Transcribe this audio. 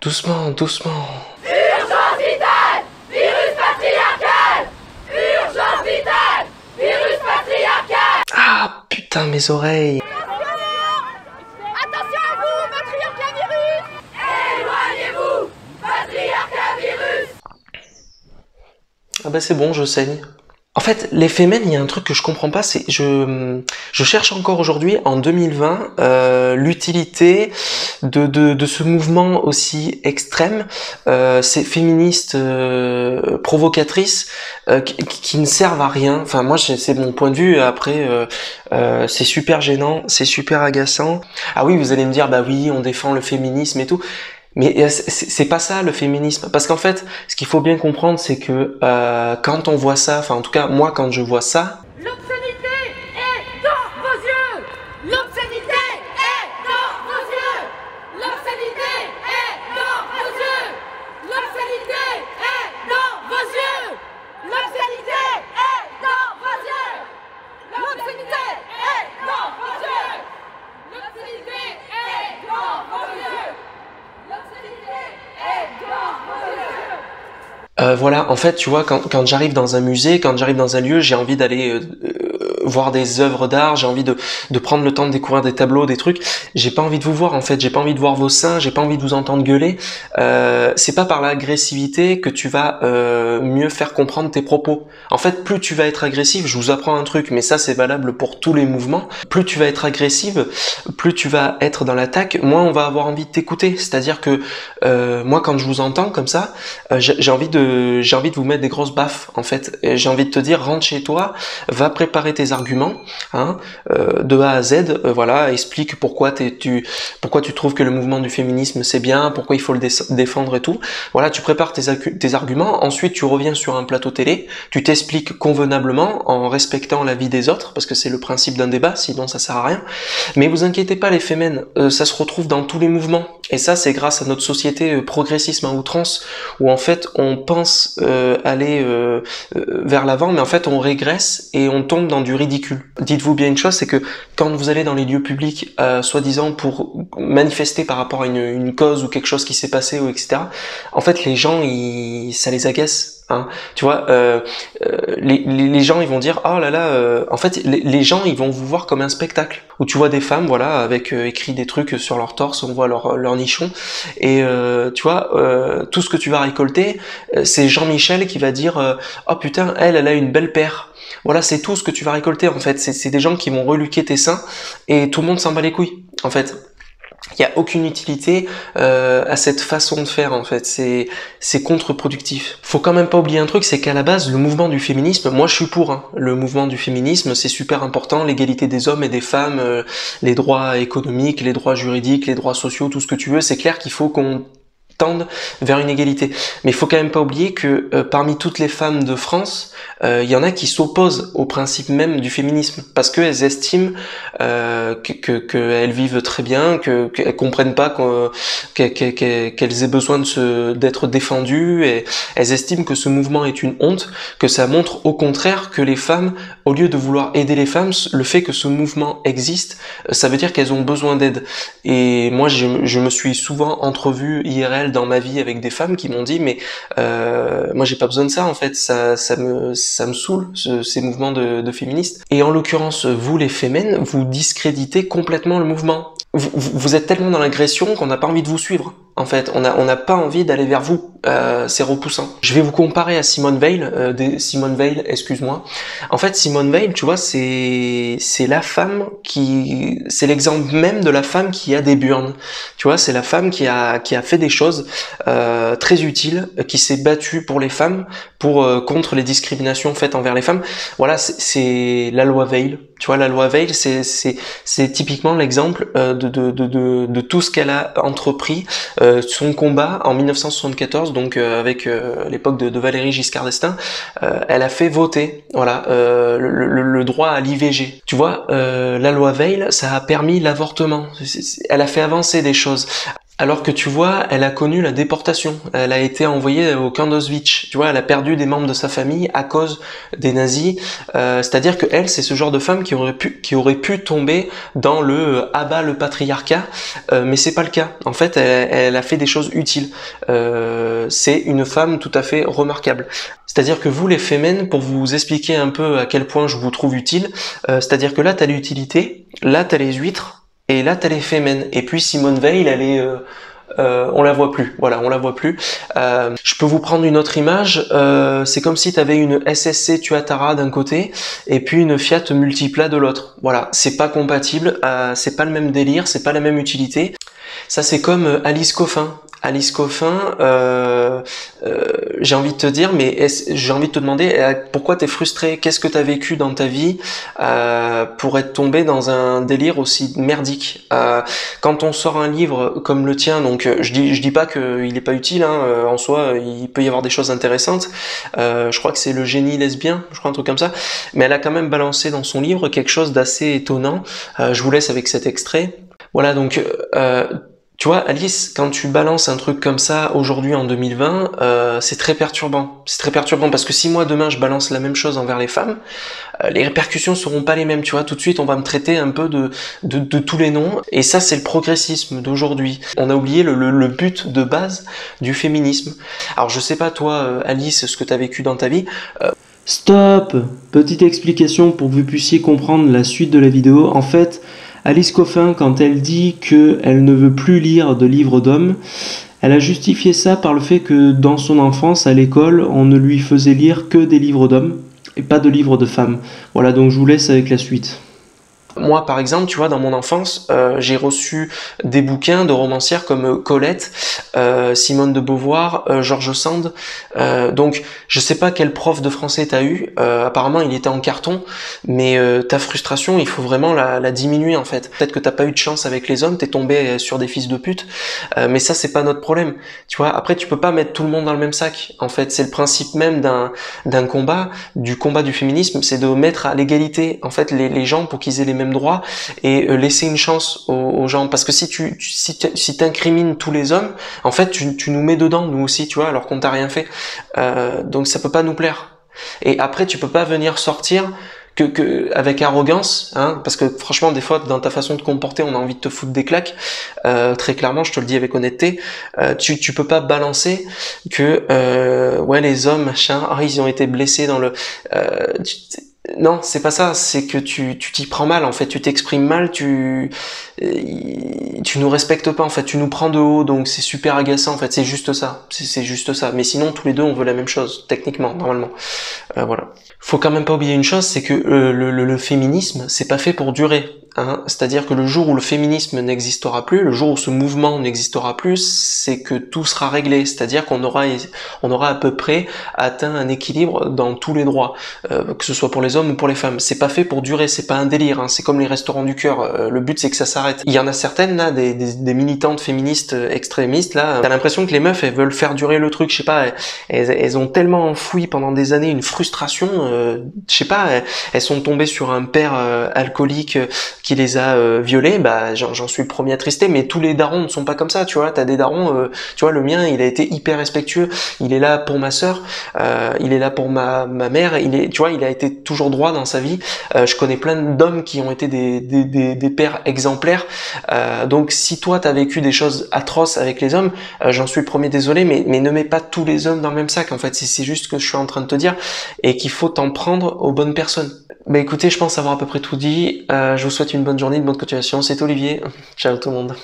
Doucement, doucement. Urgence vitale! Virus patriarcal! Urgence vitale! Virus patriarcal! Ah, putain, mes oreilles. Attention à vous, patriarcat virus! Éloignez-vous, patriarcat virus! Ah bah c'est bon, je saigne. En fait, les Femen, il y a un truc que je comprends pas, c'est je cherche encore aujourd'hui, en 2020, l'utilité de ce mouvement aussi extrême, ces féministes provocatrices qui ne servent à rien. Enfin, moi, c'est mon point de vue. Après, c'est super gênant, c'est super agaçant. Ah oui, vous allez me dire, bah oui, on défend le féminisme et tout. Mais c'est pas ça le féminisme, parce qu'en fait, ce qu'il faut bien comprendre, c'est que quand on voit ça, enfin en tout cas moi quand je vois ça, L'obscénité est dans vos yeux! L'obscénité est dans vos yeux! L'obscénité est dans vos yeux! L'obscénité est dans vos yeux! L'obscénité est dans vos yeux! L'obscénité est dans vos yeux! L'obscénité est dans vos yeux! L'obscénité est dans vos yeux! voilà, en fait, tu vois, quand j'arrive dans un musée, quand j'arrive dans un lieu, j'ai envie d'aller voir des œuvres d'art, j'ai envie de prendre le temps de découvrir des tableaux, des trucs. J'ai pas envie de vous voir, en fait, j'ai pas envie de voir vos seins, j'ai pas envie de vous entendre gueuler. C'est pas par l'agressivité que tu vas mieux faire comprendre tes propos. En fait, plus tu vas être agressif, je vous apprends un truc, mais ça c'est valable pour tous les mouvements, plus tu vas être agressive, plus tu vas être dans l'attaque, moins on va avoir envie de t'écouter. C'est-à-dire que moi quand je vous entends comme ça, j'ai envie de vous mettre des grosses baffes en fait. J'ai envie de te dire rentre chez toi, va préparer tes arguments, hein, de A à Z, voilà, explique pourquoi tu trouves que le mouvement du féminisme c'est bien, pourquoi il faut le défendre et tout. Voilà, tu prépares tes arguments, ensuite tu reviens sur un plateau télé, tu t'expliques convenablement en respectant l'avis des autres, parce que c'est le principe d'un débat, sinon ça sert à rien. Mais vous inquiétez pas les fémènes, ça se retrouve dans tous les mouvements. Et ça c'est grâce à notre société progressisme à outrance, où en fait on pense aller vers l'avant, mais en fait on régresse et on tombe dans du ridicule. Dites-vous bien une chose, c'est que quand vous allez dans les lieux publics, soi-disant pour manifester par rapport à une cause ou quelque chose qui s'est passé, ou etc., en fait les gens, ça les agace. Hein. Tu vois, les gens ils vont dire oh là là, en fait les gens ils vont vous voir comme un spectacle où tu vois des femmes, voilà, avec écrit des trucs sur leur torse, on voit leur nichon, et tu vois, tout ce que tu vas récolter, c'est Jean-Michel qui va dire oh putain, elle a une belle paire. Voilà, c'est tout ce que tu vas récolter en fait. C'est des gens qui vont reluquer tes seins et tout le monde s'en bat les couilles en fait. Il n'y a aucune utilité à cette façon de faire en fait, c'est contre-productif. Faut quand même pas oublier un truc, c'est qu'à la base le mouvement du féminisme, moi je suis pour, hein. Le mouvement du féminisme c'est super important, l'égalité des hommes et des femmes, les droits économiques, les droits juridiques, les droits sociaux, tout ce que tu veux, c'est clair qu'il faut qu'on tendent vers une égalité. Mais il faut quand même pas oublier que parmi toutes les femmes de France, il y en a qui s'opposent au principe même du féminisme parce qu'elles estiment qu'elles vivent très bien, qu'elles comprennent pas qu'elles aient besoin d'être défendues, et elles estiment que ce mouvement est une honte, que ça montre au contraire que les femmes, au lieu de vouloir aider les femmes, le fait que ce mouvement existe, ça veut dire qu'elles ont besoin d'aide. Et moi je me suis souvent entrevu IRL dans ma vie avec des femmes qui m'ont dit mais moi j'ai pas besoin de ça en fait, ça me saoule ces mouvements de féministes. Et en l'occurrence vous les fémènes, vous discréditez complètement le mouvement. Vous êtes tellement dans l'agression qu'on n'a pas envie de vous suivre. En fait, on n'a pas envie d'aller vers vous. C'est repoussant. Je vais vous comparer à Simone Veil. Simone Veil, excuse-moi. En fait, Simone Veil, tu vois, c'est la femme c'est l'exemple même de la femme qui a des burnes. Tu vois, c'est la femme qui a fait des choses très utiles, qui s'est battue pour les femmes, contre les discriminations faites envers les femmes. Voilà, c'est la loi Veil. Tu vois, la loi Veil, c'est typiquement l'exemple de tout ce qu'elle a entrepris, son combat en 1974, donc avec l'époque de Valéry Giscard d'Estaing. Elle a fait voter, voilà, le droit à l'IVG. Tu vois, la loi Veil, ça a permis l'avortement. Elle a fait avancer des choses. Alors que tu vois, elle a connu la déportation, elle a été envoyée au camp d'Auschwitz, tu vois, elle a perdu des membres de sa famille à cause des nazis, c'est-à-dire que elle, c'est ce genre de femme qui aurait pu tomber dans le abat le patriarcat, mais c'est pas le cas. En fait, elle a fait des choses utiles. C'est une femme tout à fait remarquable. C'est-à-dire que vous, les fémènes, pour vous expliquer un peu à quel point je vous trouve utile, c'est-à-dire que là, t'as l'utilité, là, t'as les huîtres, et là, t'as les fémènes. Et puis Simone Veil, elle est, on la voit plus. Voilà, on la voit plus. Je peux vous prendre une autre image. C'est comme si t'avais une SSC Tuatara d'un côté et puis une Fiat Multipla de l'autre. Voilà, c'est pas compatible. C'est pas le même délire, c'est pas la même utilité. Ça, c'est comme Alice Coffin. Alice Coffin, j'ai envie de te dire, mais j'ai envie de te demander pourquoi t'es frustré, qu'est-ce que t'as vécu dans ta vie pour être tombé dans un délire aussi merdique. Quand on sort un livre comme le tien, donc je dis pas qu'il est pas utile, hein, en soi, il peut y avoir des choses intéressantes. Je crois que c'est Le génie lesbien, je crois un truc comme ça, mais elle a quand même balancé dans son livre quelque chose d'assez étonnant. Je vous laisse avec cet extrait. Voilà, donc tu vois, Alice, quand tu balances un truc comme ça aujourd'hui en 2020, c'est très perturbant. C'est très perturbant parce que si moi demain je balance la même chose envers les femmes, les répercussions seront pas les mêmes. Tu vois, tout de suite on va me traiter un peu de tous les noms. Et ça, c'est le progressisme d'aujourd'hui. On a oublié le but de base du féminisme. Alors je sais pas toi, Alice, ce que t'as vécu dans ta vie. Stop! Petite explication pour que vous puissiez comprendre la suite de la vidéo. En fait, Alice Coffin, quand elle dit qu'elle ne veut plus lire de livres d'hommes, elle a justifié ça par le fait que dans son enfance, à l'école, on ne lui faisait lire que des livres d'hommes et pas de livres de femmes. Voilà, donc je vous laisse avec la suite. Moi, par exemple, tu vois, dans mon enfance, j'ai reçu des bouquins de romancières comme Colette, Simone de Beauvoir, George Sand. Donc, je sais pas quel prof de français t'as eu. Apparemment, il était en carton. Mais ta frustration, il faut vraiment la diminuer, en fait. Peut-être que t'as pas eu de chance avec les hommes, t'es tombé sur des fils de pute. Mais ça, c'est pas notre problème. Tu vois, après, tu peux pas mettre tout le monde dans le même sac. En fait, c'est le principe même d'un combat, du combat du féminisme, c'est de mettre à l'égalité, en fait, les gens pour qu'ils aient les mêmes droits et laisser une chance aux gens, parce que si t'incrimines tous les hommes, en fait tu nous mets dedans, nous aussi, tu vois, alors qu'on t'a rien fait, donc ça peut pas nous plaire. Et après tu peux pas venir sortir que avec arrogance, hein, parce que franchement des fois dans ta façon de comporter on a envie de te foutre des claques, très clairement, je te le dis avec honnêteté, tu peux pas balancer que ouais les hommes machin, ils ont été blessés dans le non, c'est pas ça, c'est que tu t'y prends mal, en fait, tu t'exprimes mal, tu nous respectes pas, en fait, tu nous prends de haut, donc c'est super agaçant, en fait, c'est juste ça, c'est juste ça. Mais sinon, tous les deux, on veut la même chose, techniquement, normalement. Voilà. Faut quand même pas oublier une chose, c'est que le féminisme, c'est pas fait pour durer. Hein. C'est-à-dire que le jour où le féminisme n'existera plus, le jour où ce mouvement n'existera plus, c'est que tout sera réglé. C'est-à-dire qu'on aura à peu près atteint un équilibre dans tous les droits, que ce soit pour les hommes ou pour les femmes. C'est pas fait pour durer, c'est pas un délire. Hein. C'est comme les restaurants du cœur. Le but c'est que ça s'arrête. Il y en a certaines là, des militantes féministes extrémistes là. T'as l'impression que les meufs elles veulent faire durer le truc. Je sais pas. Elles ont tellement enfoui pendant des années une frustration. Je sais pas. Elles sont tombées sur un père alcoolique qui les a violées, bah j'en suis le premier attristé, mais tous les darons ne sont pas comme ça, tu vois, t'as des darons, tu vois, le mien, il a été hyper respectueux, il est là pour ma sœur, il est là pour ma mère, tu vois, il a été toujours droit dans sa vie, je connais plein d'hommes qui ont été des pères exemplaires, donc si toi t'as vécu des choses atroces avec les hommes, j'en suis le premier désolé, mais ne mets pas tous les hommes dans le même sac, en fait, c'est juste ce que je suis en train de te dire, et qu'il faut t'en prendre aux bonnes personnes. Bah écoutez, je pense avoir à peu près tout dit. Je vous souhaite une bonne journée, une bonne continuation. C'est Olivier. Ciao tout le monde.